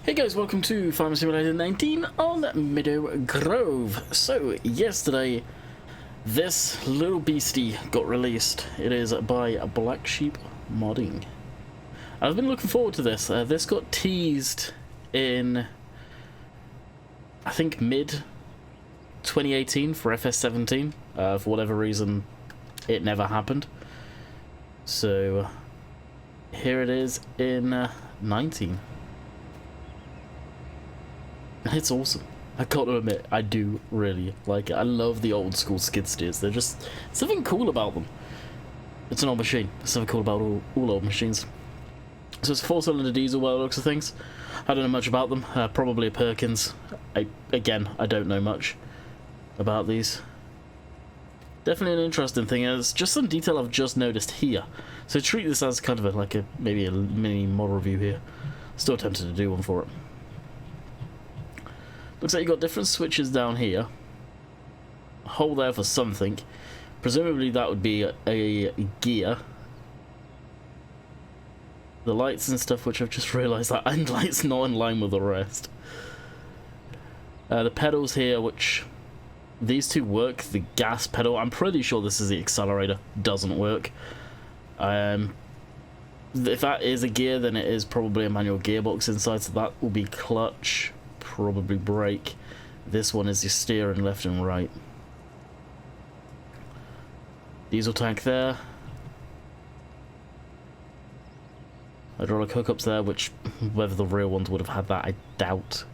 Hey guys, welcome to Farm Simulator 19 on Meadow Grove. So, yesterday, this little beastie got released. It is by Black Sheep Modding. I've been looking forward to this. This got teased in, I think, mid-2018 for FS17. For whatever reason, it never happened. So, here it is in 19. It's awesome. I gotta admit, I do really like it. I love the old school skid steers. They're just something cool about them. It's an old machine. There's something cool about all old machines. So it's a 4-cylinder diesel by the looks of things. I don't know much about them. Probably a Perkins. I don't know much about these. Definitely an interesting thing. It's just some detail I've just noticed here. So treat this as kind of maybe a mini model review here. Still tempted to do one for it. Looks like you've got different switches down here. A hole there for something. Presumably that would be a gear. The lights and stuff, which I've just realised that end light's not in line with the rest. The pedals here, which these two work. The gas pedal, I'm pretty sure this is the accelerator, doesn't work. If that is a gear, then it is probably a manual gearbox inside, so that will be clutch. Probably brake. This one is your steering left and right. Diesel tank there. Hydraulic hookups there, which whether the real ones would have had that, I doubt.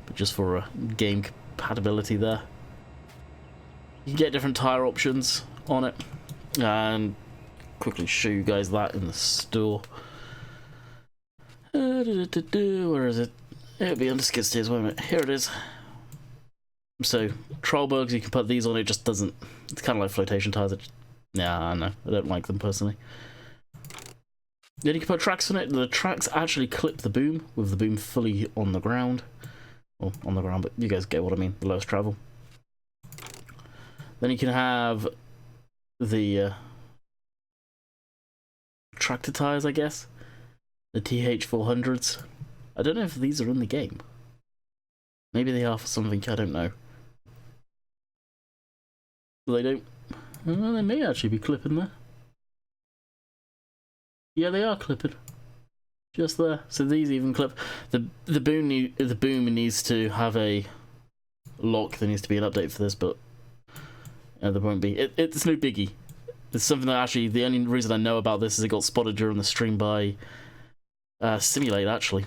But just for game compatibility there. You can get different tyre options on it. And quickly show you guys that in the store. Where is it? It'll be under skid steers, won't it? Here it is. So, Trollbergs, you can put these on, it just doesn't... It's kind of like flotation tyres. Yeah, I know. I don't like them personally. Then you can put tracks on it. The tracks actually clip the boom, with the boom fully on the ground. Well, on the ground, but you guys get what I mean. The lowest travel. Then you can have the tractor tyres, I guess. The TH400s. I don't know if these are in the game. Maybe they are for something, I don't know. They don't... Well, they may actually be clipping there. Yeah, they are clipping. Just there. So these even clip. The boom needs to have a lock. There needs to be an update for this, but there won't be. It's no biggie. It's something that actually, the only reason I know about this is it got spotted during the stream by Simulate, actually.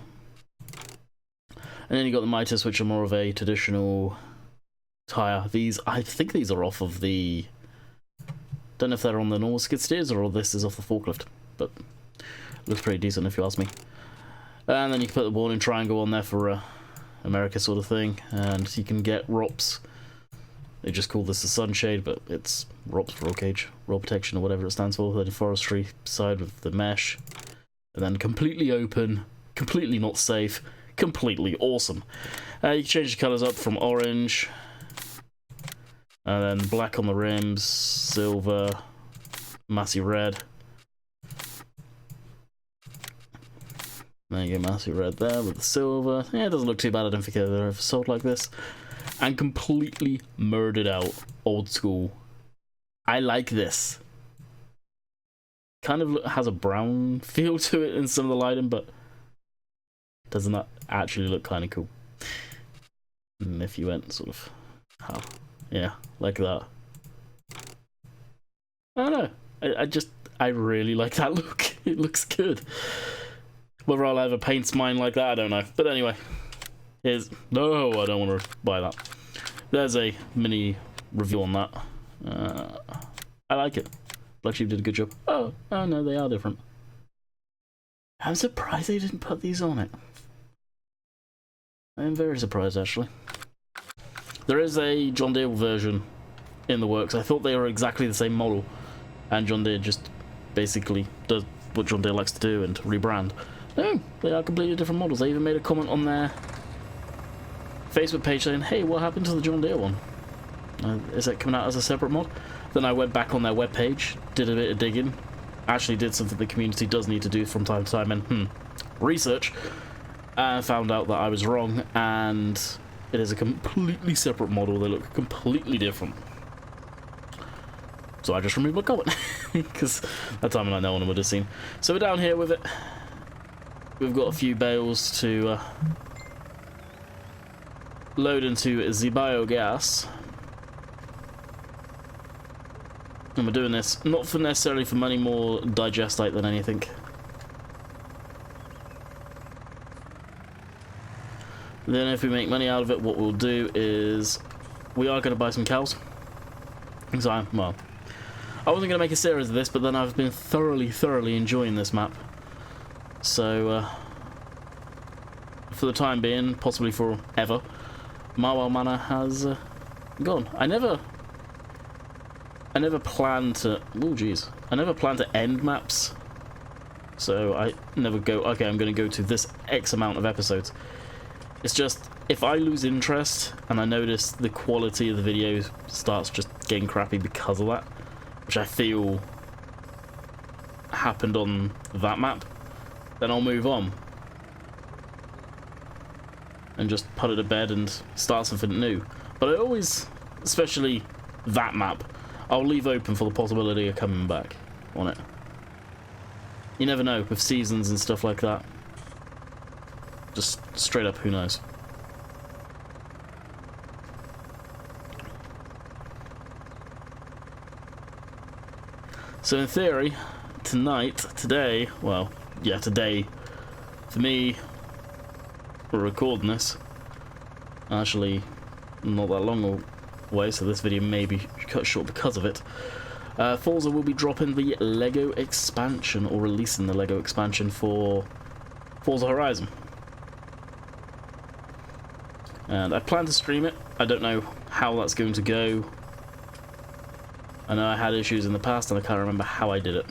And then you got the miters, which are more of a traditional tyre. These, I think these are off of the... Don't know if they're on the normal skid steers or this is off the forklift, but looks pretty decent if you ask me. And then you can put the warning triangle on there for America sort of thing, and you can get ROPS. They just call this a sunshade, but it's ROPS for roll cage, roll protection or whatever it stands for. Then forestry side with the mesh, and then completely open, completely not safe. Completely awesome. You can change the colours up from orange, and then black on the rims, silver, massy red. There you go, massy red there with the silver. Yeah, it doesn't look too bad. I don't think they're ever sold like this. And completely murdered out, old school. I like this. Kind of has a brown feel to it in some of the lighting, but doesn't that actually look kind of cool? And if you went sort of, yeah, like that. I don't know. I really like that look. It looks good. Whether I'll ever paint mine like that, I don't know. But anyway, no, I don't want to buy that. There's a mini review on that. I like it. Black Sheep did a good job. Oh no, they are different. I'm surprised they didn't put these on it. I am very surprised, actually. There is a John Deere version in the works. I thought they were exactly the same model, and John Deere just basically does what John Deere likes to do and rebrand. No, they are completely different models. They even made a comment on their Facebook page saying, hey, what happened to the John Deere one? Is it coming out as a separate mod? Then I went back on their webpage, did a bit of digging, actually did something the community does need to do from time to time, and research. and found out that I was wrong, and it is a completely separate model. They look completely different. So I just removed my comment, because that time no one would have seen. So we're down here with it. We've got a few bales to load into the biogas. And we're doing this not for necessarily for money, more digestite than anything. Then if we make money out of it, what we'll do is we are going to buy some cows. So, well, I wasn't going to make a series of this, but then I've been thoroughly enjoying this map. So, for the time being, possibly forever, Marwell Manor has gone. I never planned to... Oh, jeez. I never planned to end maps. So I never go, okay, I'm going to go to this X amount of episodes. It's just, if I lose interest and I notice the quality of the video starts just getting crappy because of that, which I feel happened on that map, then I'll move on. And just put it to bed and start something new. But I always, especially that map, I'll leave open for the possibility of coming back on it. You never know with seasons and stuff like that. Just straight up, who knows? So in theory, today, well, yeah, today, for me, we're recording this, actually not that long away, so this video may be cut short because of it. Forza will be dropping the Lego expansion, or releasing the Lego expansion for Forza Horizon. And I plan to stream it. I don't know how that's going to go. I know I had issues in the past and I can't remember how I did it.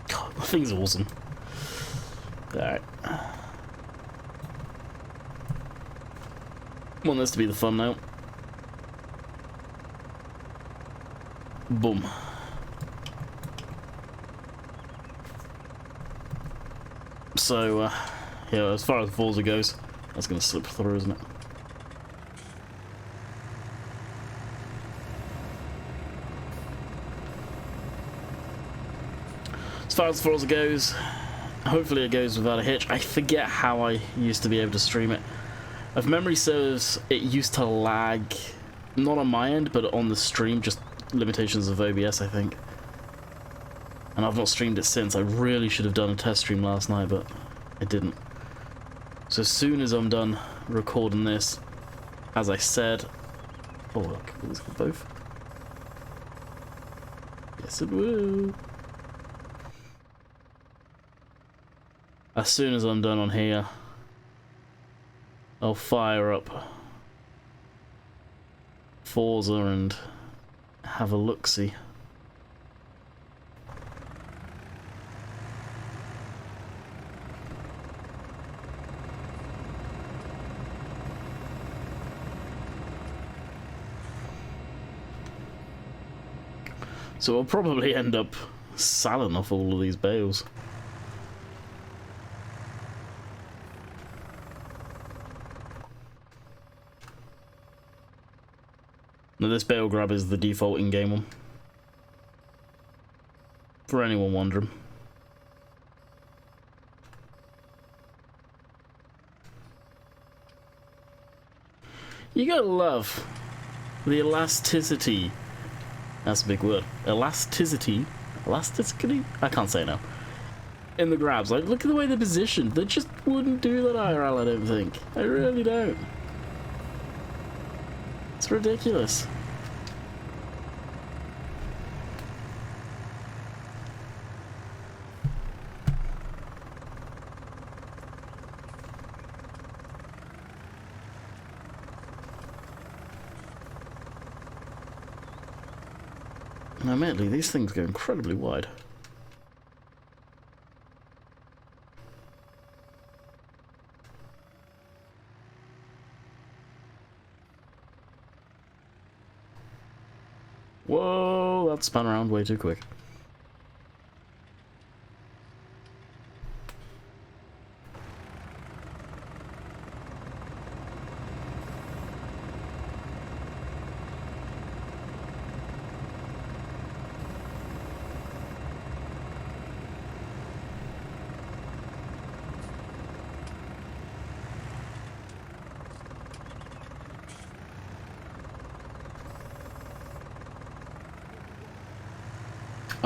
God, that thing's awesome. Alright. Want this to be the fun now. Boom. So, yeah, as far as Forza goes, that's going to slip through, isn't it? As far as Forza goes, hopefully it goes without a hitch. I forget how I used to be able to stream it. If memory serves, it used to lag, not on my end, but on the stream, just limitations of OBS, I think. And I've not streamed it since. I really should have done a test stream last night, but I didn't. So as soon as I'm done recording this, as I said... Oh, look, let's get both. Yes, it will. As soon as I'm done on here, I'll fire up Forza and have a look-see. So I'll probably end up selling off all of these bales. Now this bale grab is the default in-game one. For anyone wondering. You gotta love the elasticity. That's a big word. Elasticity? I can't say it now. In the grabs. Like, look at the way they're positioned. They just wouldn't do that IRL, I don't think. I really don't. It's ridiculous. Now, admittedly, these things go incredibly wide. Whoa, that spun around way too quick.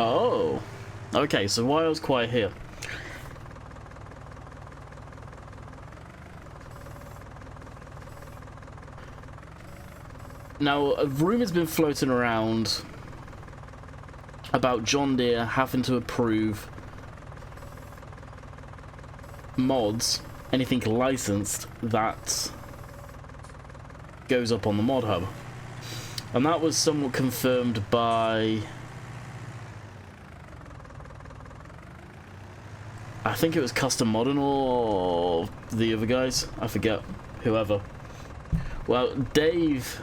Oh, okay, so why I was quiet here. Now, a rumour's been floating around about John Deere having to approve mods, anything licensed, that goes up on the mod hub. And that was somewhat confirmed by... I think it was Custom Modern or the other guys. I forget. Whoever. Well, Dave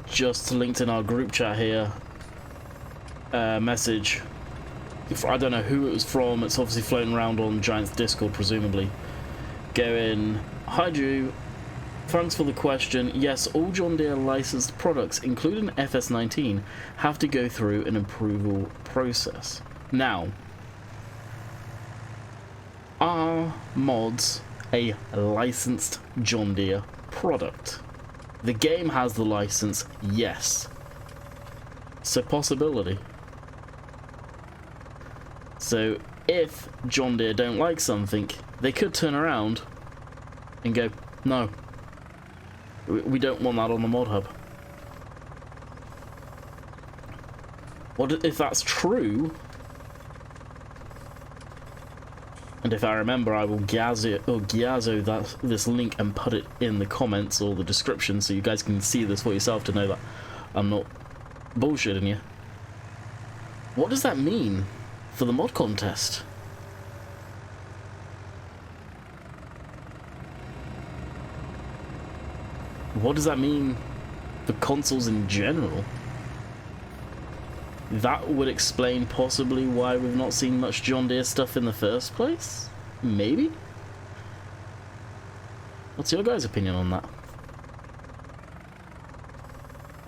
just linked in our group chat here a message. I don't know who it was from. It's obviously floating around on Giant's Discord, presumably. Going, hi Drew. Thanks for the question. Yes, all John Deere licensed products, including FS19, have to go through an approval process. Now, are mods a licensed John Deere product? The game has the license, yes. So possibility. So if John Deere don't like something, they could turn around and go, no, we don't want that on the mod hub. What if that's true? And if I remember, I will gazzo this link and put it in the comments or the description so you guys can see this for yourself to know that I'm not bullshitting you. What does that mean for the mod contest? What does that mean for consoles in general? That would explain possibly why we've not seen much John Deere stuff in the first place? Maybe? What's your guys' opinion on that?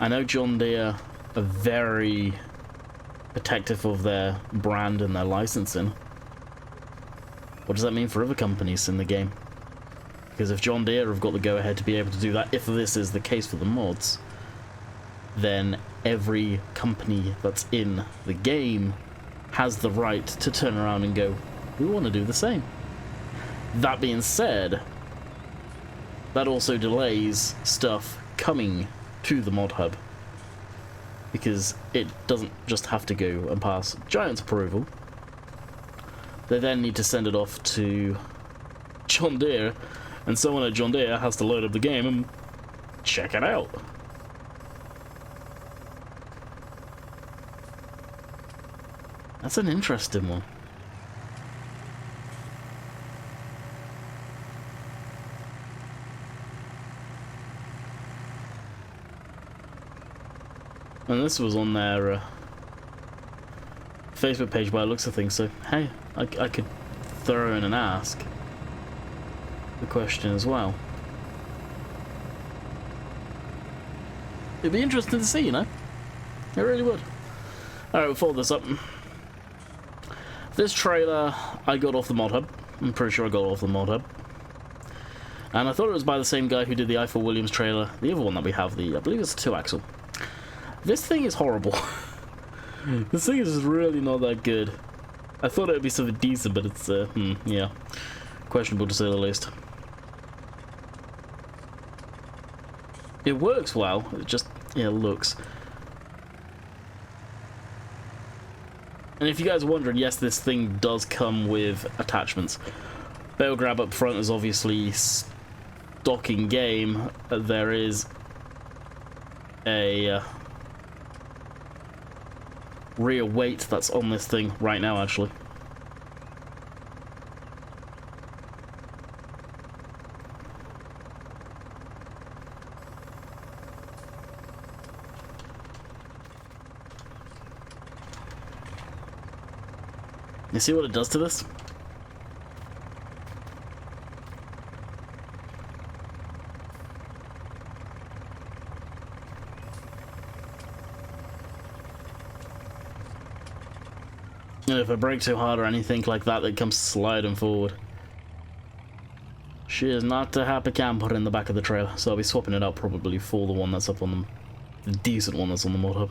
I know John Deere are very protective of their brand and their licensing. What does that mean for other companies in the game? Because if John Deere have got the go-ahead to be able to do that, if this is the case for the mods, then every company that's in the game has the right to turn around and go, we want to do the same. That being said, that also delays stuff coming to the mod hub, because it doesn't just have to go and pass Giant's approval. They then need to send it off to John Deere, and someone at John Deere has to load up the game and check it out. That's an interesting one. And this was on their Facebook page by the looks of things, so hey, I could throw in and ask the question as well. It'd be interesting to see, you know? It really would. Alright, we'll follow this up. This trailer I got off the mod hub. I'm pretty sure I got it off the mod hub. And I thought it was by the same guy who did the Eiffel Williams trailer. The other one that we have, I believe it's a 2-axle. This thing is horrible. This thing is really not that good. I thought it would be something decent, but it's, yeah, questionable to say the least. It works well, it just, yeah, looks. And if you guys are wondering, yes, this thing does come with attachments. Barrel grab up front is obviously stock in game. There is a rear weight that's on this thing right now, actually. You see what it does to this? And if I brake too hard or anything like that, it comes sliding forward. She is not a happy camper in the back of the trailer, so I'll be swapping it out probably for the one that's up on the decent one that's on the mod hub.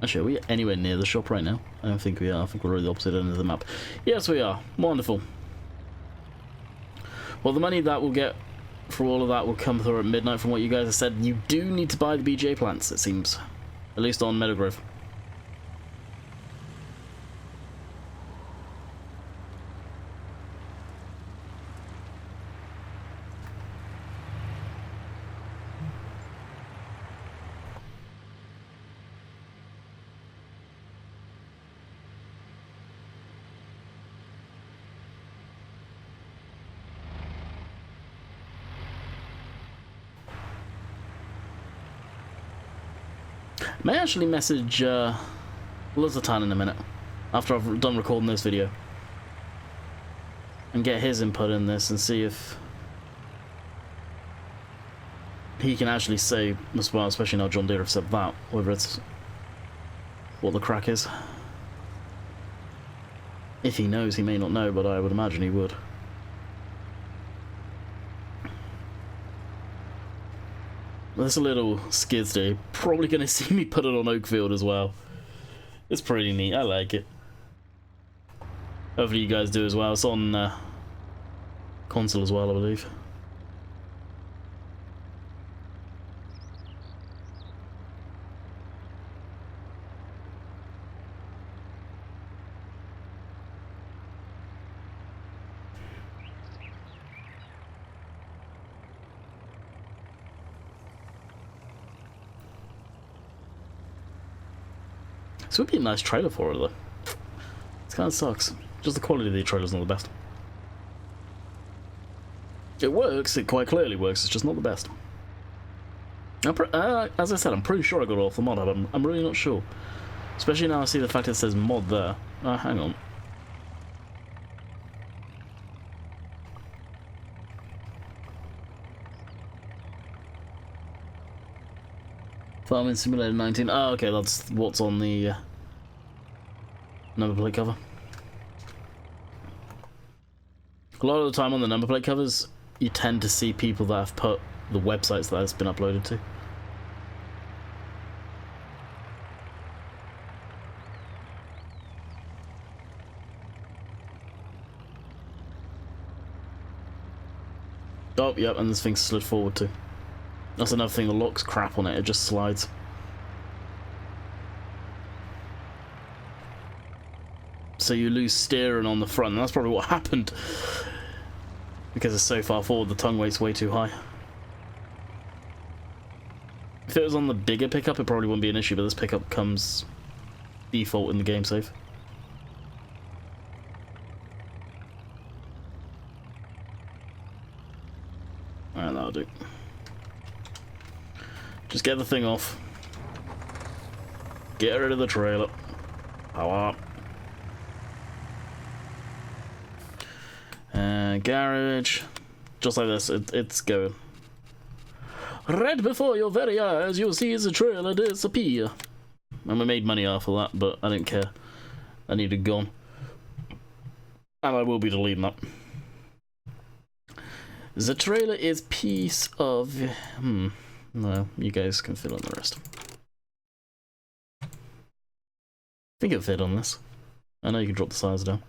Actually, are we anywhere near the shop right now? I don't think we are. I think we're at the opposite end of the map. Yes, we are. Wonderful. Well, the money that we'll get for all of that will come through at midnight from what you guys have said. You do need to buy the BGA plants, it seems. At least on Meadow. May actually message Luzatan in a minute, after I've done recording this video, and get his input in this and see if he can actually say as well, especially now John Deere have said that, whether it's what the crack is. If he knows, he may not know, but I would imagine he would. This little skid steer, probably going to see me put it on Oakfield as well. It's pretty neat, I like it. Hopefully you guys do as well. It's on console as well, I believe. This would be a nice trailer for it, though. It kind of sucks. Just the quality of the trailer's not the best. It works, it quite clearly works, it's just not the best. As I said, I'm pretty sure I got it off the mod hub, I'm really not sure. Especially now I see the fact it says mod there. Hang on. Farming Simulator 19. Oh, okay, that's what's on the number plate cover. A lot of the time on the number plate covers, you tend to see people that have put the websites that it's been uploaded to. Oh, yep, and this thing slid forward too. That's another thing, the lock's crap on it, it just slides. So you lose steering on the front, and that's probably what happened. Because it's so far forward, the tongue weight's way too high. If it was on the bigger pickup, it probably wouldn't be an issue, but this pickup comes default in the game save. Alright, that'll do. Just get the thing off. Get rid of the trailer. Power up. Garage. Just like this, it's going. Right before your very eyes, you'll see the trailer disappear. And we made money off of that, but I didn't care. I need it gone. And I will be deleting that. The trailer is piece of... No, you guys can fit on the rest. I think it'll fit on this. I know you can drop the size down.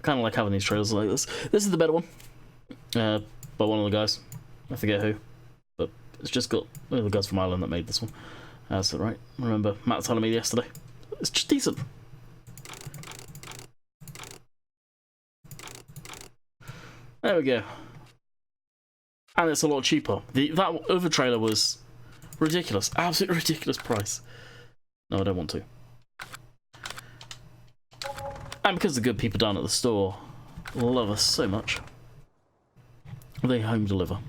Kind of like having these trailers like this. This is the better one. By one of the guys. I forget who. But it's just got one of the guys from Ireland that made this one. That's it, right? I remember Matt telling me yesterday. It's just decent. There we go. And it's a lot cheaper. That other trailer was ridiculous. Absolutely ridiculous price. No, I don't want to. And because the good people down at the store love us so much, they home deliver.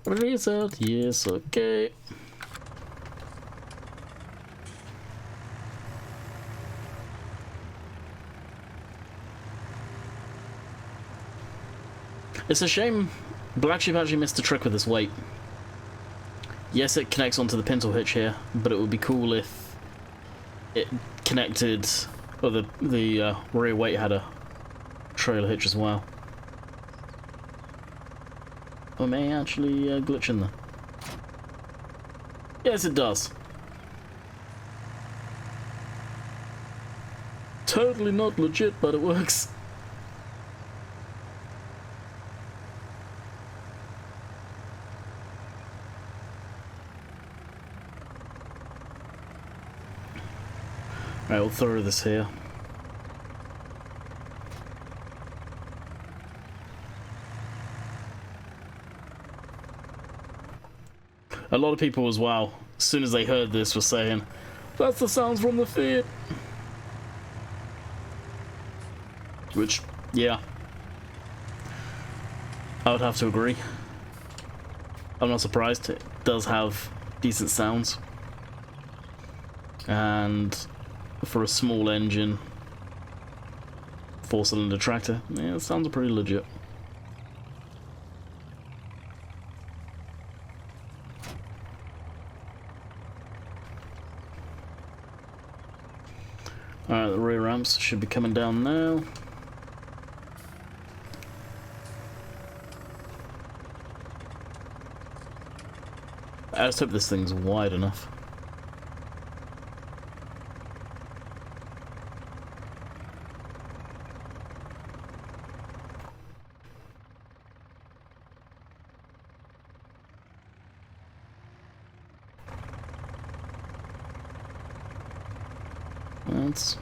Reset, yes, okay. It's a shame Black Sheep actually missed a trick with this weight. Yes, it connects onto the pintle hitch here, but it would be cool if it connected, or the rear weight had a trailer hitch as well. Or may actually glitch in there. Yes, it does. Totally not legit, but it works. Right, we'll throw this here. A lot of people as well, as soon as they heard this, were saying, "That's the sounds from the Fiat." Which, yeah, I would have to agree. I'm not surprised. It does have decent sounds. And for a small engine, 4-cylinder tractor, yeah, it sounds pretty legit. Alright, the rear ramps should be coming down now. I just hope this thing's wide enough. That's...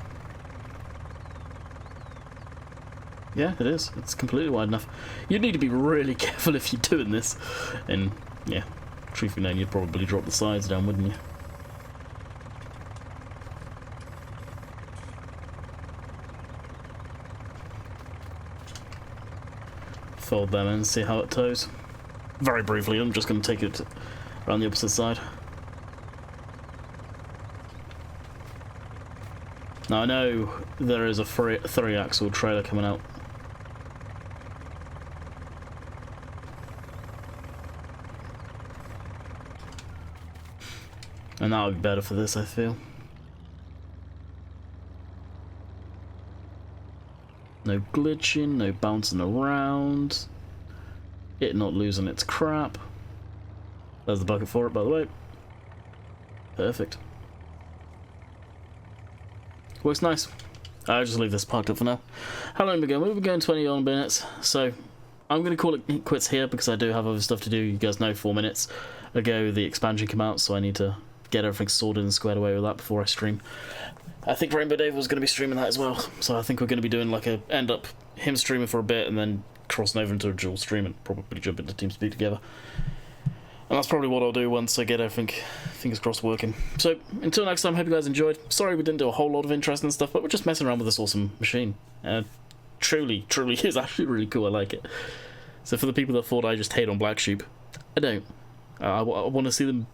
yeah, it is. It's completely wide enough. You need to be really careful if you're doing this. And, yeah, truth be known, you'd probably drop the sides down, wouldn't you? Fold them in, see how it tows. Very briefly, I'm just going to take it around the opposite side. Now I know there is a three-axle trailer coming out. And that would be better for this, I feel. No glitching, no bouncing around. It not losing its crap. There's the bucket for it, by the way. Perfect. Works nice. I'll just leave this parked up for now. How long have we been going? We've been going 20 odd minutes, so I'm going to call it quits here because I do have other stuff to do. You guys know 4 minutes ago the expansion came out, so I need to get everything sorted and squared away with that before I stream. I think Rainbow Dave was going to be streaming that as well, so I think we're going to be doing like end up him streaming for a bit and then crossing over into a dual stream and probably jump into TeamSpeak together. And that's probably what I'll do once I get everything, fingers crossed, working. So, until next time, hope you guys enjoyed. Sorry we didn't do a whole lot of interesting stuff, but we're just messing around with this awesome machine. Truly is actually really cool, I like it. So for the people that thought I just hate on Black Sheep, I don't. I want to see them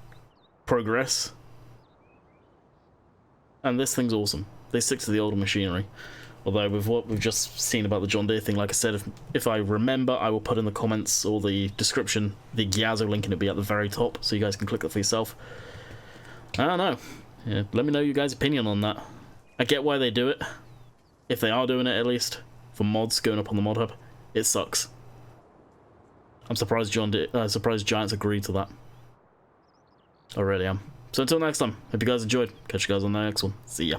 progress. And this thing's awesome. They stick to the older machinery. Although with what we've just seen about the John Deere thing, like I said, if I remember, I will put in the comments or the description the Gyazo link, and it'll be at the very top, so you guys can click that for yourself. I don't know. Yeah, let me know your guys' opinion on that. I get why they do it. If they are doing it, at least, for mods going up on the mod hub, it sucks. I'm surprised surprised Giants agreed to that. I really am. So until next time, hope you guys enjoyed. Catch you guys on the next one. See ya.